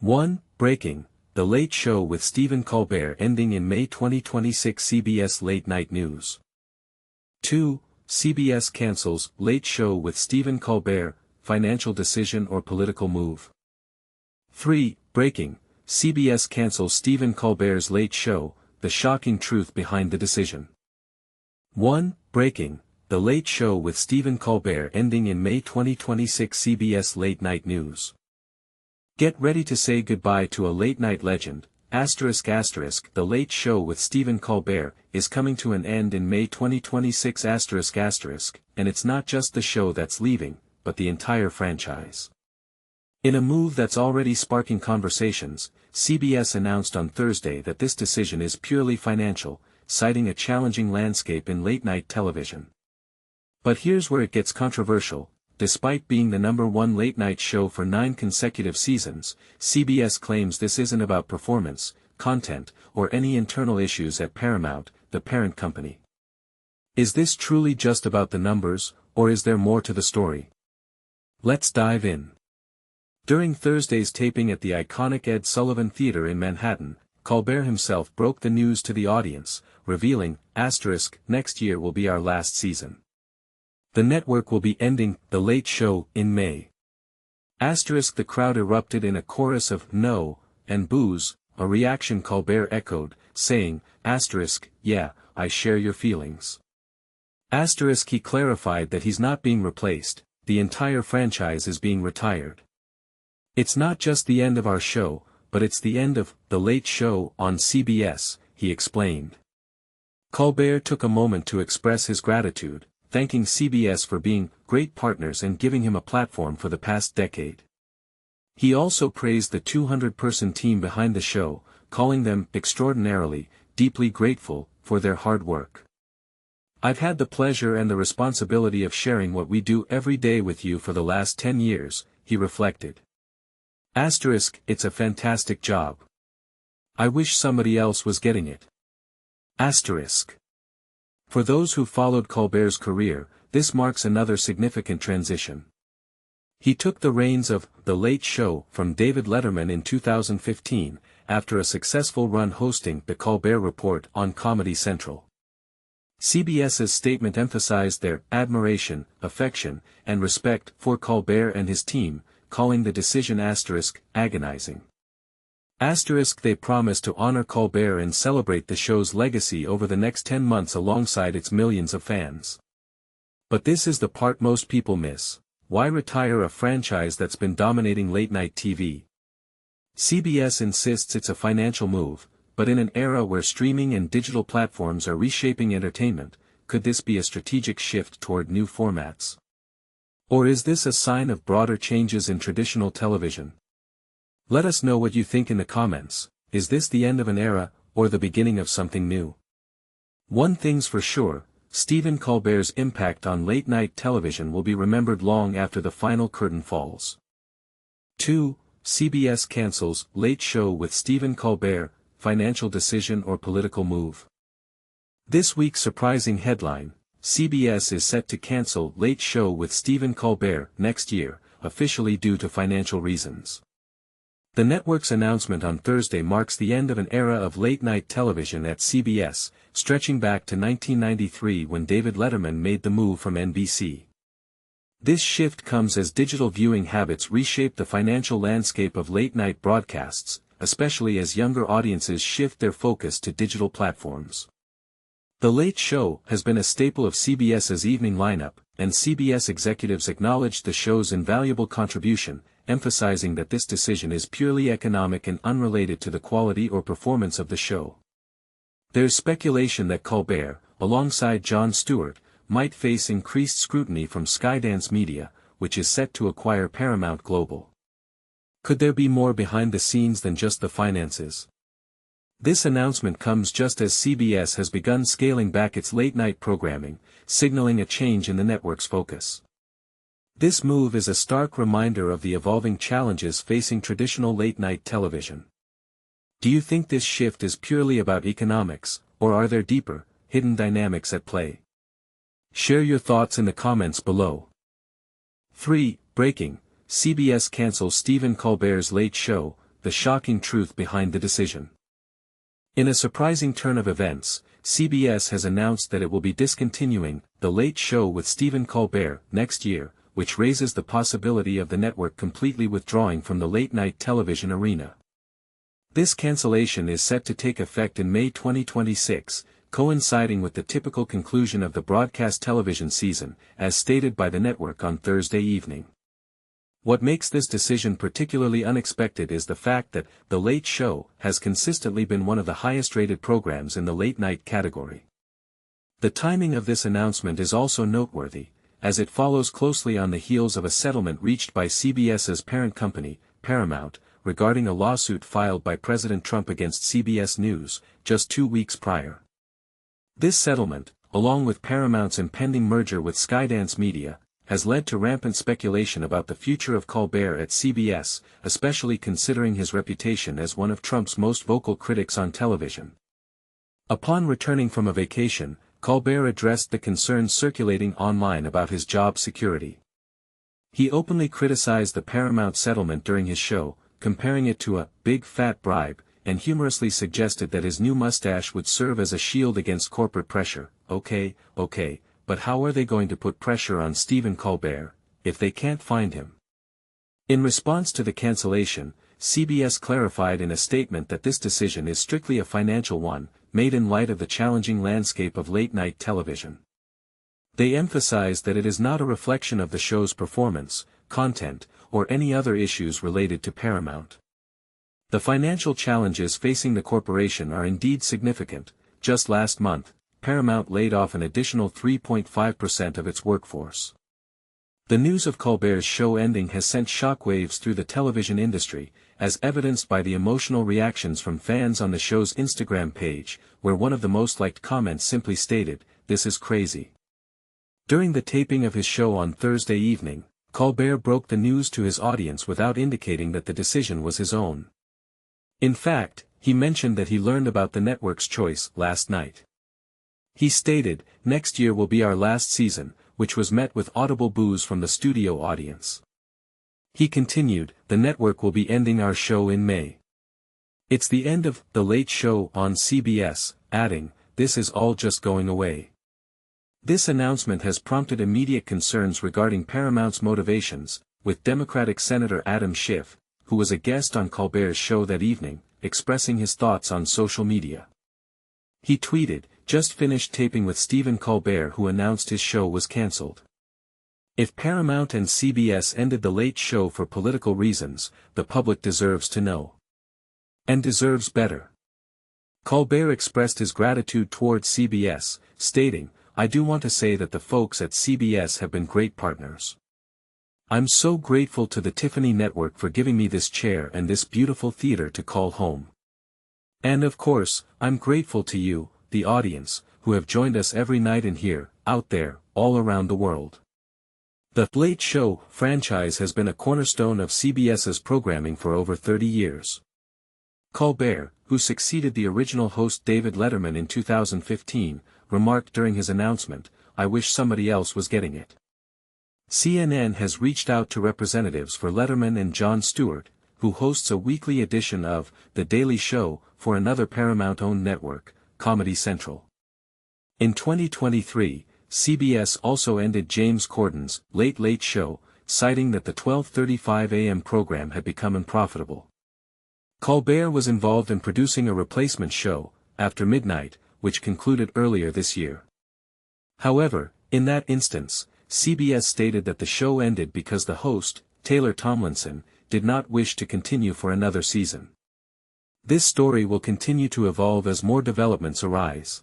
1. Breaking: The Late Show with Stephen Colbert ending in May 2026. CBS Late Night News. 2. CBS cancels Late Show with Stephen Colbert, financial decision or political move. 3. Breaking: CBS cancels Stephen Colbert's Late Show, the shocking truth behind the decision. 1. Breaking: The Late Show with Stephen Colbert ending in May 2026. CBS Late Night News. Get ready to say goodbye to a late-night legend. The Late Show with Stephen Colbert is coming to an end in May 2026. And it's not just the show that's leaving, but the entire franchise. In a move that's already sparking conversations, CBS announced on Thursday that this decision is purely financial, citing a challenging landscape in late-night television. But here's where it gets controversial. Despite being the #1 late-night show for 9 consecutive seasons, CBS claims this isn't about performance, content, or any internal issues at Paramount, the parent company. Is this truly just about the numbers, or is there more to the story? Let's dive in. During Thursday's taping at the iconic Ed Sullivan Theater in Manhattan, Colbert himself broke the news to the audience, revealing, "Next year will be our last season. The network will be ending The Late Show in May." The crowd erupted in a chorus of "no" and boos, a reaction Colbert echoed, saying, "Yeah, I share your feelings." He clarified that he's not being replaced, the entire franchise is being retired. "It's not just the end of our show, but it's the end of The Late Show on CBS," he explained. Colbert took a moment to express his gratitude, thanking CBS for being great partners and giving him a platform for the past decade. He also praised the 200-person team behind the show, calling them extraordinarily, deeply grateful for their hard work. "I've had the pleasure and the responsibility of sharing what we do every day with you for the last 10 years, he reflected. "It's a fantastic job. I wish somebody else was getting it." For those who followed Colbert's career, this marks another significant transition. He took the reins of The Late Show from David Letterman in 2015, after a successful run hosting The Colbert Report on Comedy Central. CBS's statement emphasized their admiration, affection, and respect for Colbert and his team, calling the decision agonizing. They promise to honor Colbert and celebrate the show's legacy over the next 10 months alongside its millions of fans. But this is the part most people miss. Why retire a franchise that's been dominating late-night TV? CBS insists it's a financial move, but in an era where streaming and digital platforms are reshaping entertainment, could this be a strategic shift toward new formats? Or is this a sign of broader changes in traditional television? Let us know what you think in the comments. Is this the end of an era, or the beginning of something new? One thing's for sure, Stephen Colbert's impact on late-night television will be remembered long after the final curtain falls. 2. CBS cancels Late Show with Stephen Colbert, financial decision or political move. This week's surprising headline: CBS is set to cancel Late Show with Stephen Colbert next year, officially due to financial reasons. The network's announcement on Thursday marks the end of an era of late-night television at CBS, stretching back to 1993 when David Letterman made the move from NBC. This shift comes as digital viewing habits reshape the financial landscape of late-night broadcasts, especially as younger audiences shift their focus to digital platforms. The Late Show has been a staple of CBS's evening lineup, and CBS executives acknowledged the show's invaluable contribution, emphasizing that this decision is purely economic and unrelated to the quality or performance of the show. There's speculation that Colbert, alongside Jon Stewart, might face increased scrutiny from Skydance Media, which is set to acquire Paramount Global. Could there be more behind the scenes than just the finances? This announcement comes just as CBS has begun scaling back its late-night programming, signaling a change in the network's focus. This move is a stark reminder of the evolving challenges facing traditional late-night television. Do you think this shift is purely about economics, or are there deeper, hidden dynamics at play? Share your thoughts in the comments below. 3. Breaking: CBS cancels Stephen Colbert's Late Show, the shocking truth behind the decision. In a surprising turn of events, CBS has announced that it will be discontinuing The Late Show with Stephen Colbert next year, which raises the possibility of the network completely withdrawing from the late-night television arena. This cancellation is set to take effect in May 2026, coinciding with the typical conclusion of the broadcast television season, as stated by the network on Thursday evening. What makes this decision particularly unexpected is the fact that The Late Show has consistently been one of the highest-rated programs in the late-night category. The timing of this announcement is also noteworthy, as it follows closely on the heels of a settlement reached by CBS's parent company, Paramount, regarding a lawsuit filed by President Trump against CBS News, just 2 weeks prior. This settlement, along with Paramount's impending merger with Skydance Media, has led to rampant speculation about the future of Colbert at CBS, especially considering his reputation as one of Trump's most vocal critics on television. Upon returning from a vacation, Colbert addressed the concerns circulating online about his job security. He openly criticized the Paramount settlement during his show, comparing it to a big fat bribe, and humorously suggested that his new mustache would serve as a shield against corporate pressure. Okay, but how are they going to put pressure on Stephen Colbert, if they can't find him? In response to the cancellation, CBS clarified in a statement that this decision is strictly a financial one, made in light of the challenging landscape of late-night television. They emphasized that it is not a reflection of the show's performance, content, or any other issues related to Paramount. The financial challenges facing the corporation are indeed significant. Just last month, Paramount laid off an additional 3.5% of its workforce. The news of Colbert's show ending has sent shockwaves through the television industry, as evidenced by the emotional reactions from fans on the show's Instagram page, where one of the most liked comments simply stated, "This is crazy." During the taping of his show on Thursday evening, Colbert broke the news to his audience without indicating that the decision was his own. In fact, he mentioned that he learned about the network's choice last night. He stated, "Next year will be our last season," which was met with audible boos from the studio audience. He continued, "The network will be ending our show in May. It's the end of The Late Show on CBS," adding, "This is all just going away." This announcement has prompted immediate concerns regarding Paramount's motivations, with Democratic Senator Adam Schiff, who was a guest on Colbert's show that evening, expressing his thoughts on social media. He tweeted, "Just finished taping with Stephen Colbert, who announced his show was cancelled. If Paramount and CBS ended The Late Show for political reasons, the public deserves to know. And deserves better." Colbert expressed his gratitude towards CBS, stating, "I do want to say that the folks at CBS have been great partners. I'm so grateful to the Tiffany Network for giving me this chair and this beautiful theater to call home. And of course, I'm grateful to you, the audience, who have joined us every night in here, out there, all around the world." The Late Show franchise has been a cornerstone of CBS's programming for over 30 years. Colbert, who succeeded the original host David Letterman in 2015, remarked during his announcement, "I wish somebody else was getting it." CNN has reached out to representatives for Letterman and Jon Stewart, who hosts a weekly edition of The Daily Show for another Paramount-owned network, Comedy Central. In 2023, CBS also ended James Corden's Late Late Show, citing that the 12:35 a.m. program had become unprofitable. Colbert was involved in producing a replacement show, After Midnight, which concluded earlier this year. However, in that instance, CBS stated that the show ended because the host, Taylor Tomlinson, did not wish to continue for another season. This story will continue to evolve as more developments arise.